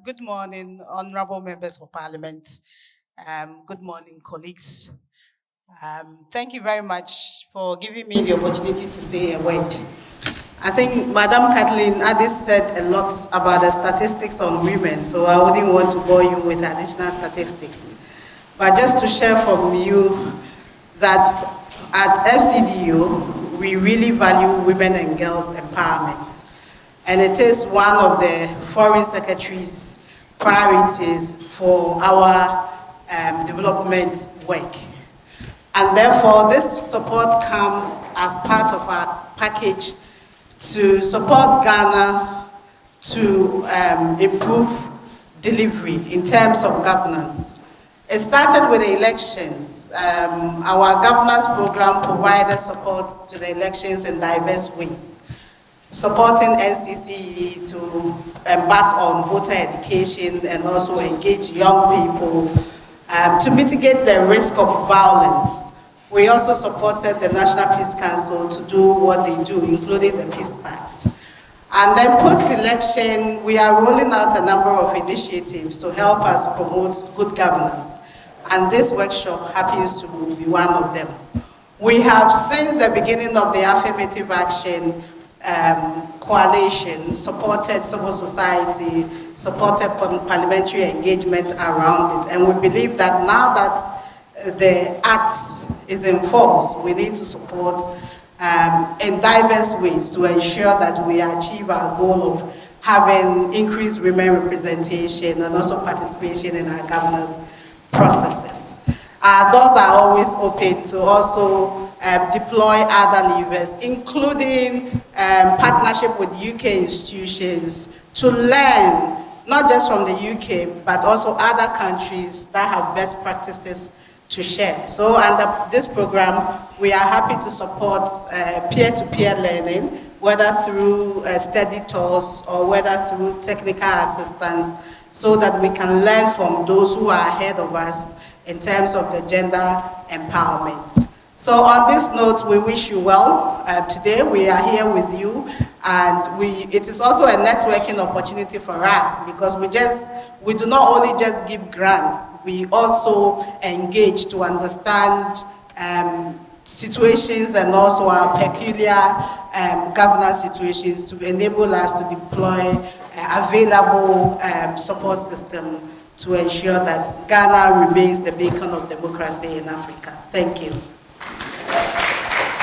Good morning, honorable members of parliament. Good morning, colleagues. Thank you very much for giving me the opportunity to say a word. I think Madam Kathleen Addis said a lot about the statistics on women, so I wouldn't want to bore you with additional statistics. But just to share from you that at FCDO, we really value women and girls empowerment. And it is one of the Foreign Secretary's priorities for our development work. And therefore, this support comes as part of our package to support Ghana to improve delivery in terms of governance. It started with the elections. Our governance program provided support to the elections in diverse ways, supporting NCCE to embark on voter education and also engage young people to mitigate the risk of violence. We also supported the National Peace Council to do what they do, including the Peace Pact. And then post-election, we are rolling out a number of initiatives to help us promote good governance. And this workshop happens to be one of them. We have, since the beginning of the affirmative action coalition, supported civil society, supported parliamentary engagement around it. And we believe that now that the act is in force, we need to support in diverse ways to ensure that we achieve our goal of having increased women representation and also participation in our governance processes. Those are always open to also deploy other levers, including partnership with UK institutions to learn, not just from the UK, but also other countries that have best practices to share. So under this program, we are happy to support peer-to-peer learning, whether through study tours or whether through technical assistance, so that we can learn from those who are ahead of us in terms of the gender empowerment. So on this note, we wish you well. Today we are here with you, and it is also a networking opportunity for us, because we do not only just give grants, we also engage to understand situations and also our peculiar governance situations to enable us to deploy available support system to ensure that Ghana remains the beacon of democracy in Africa. Thank you.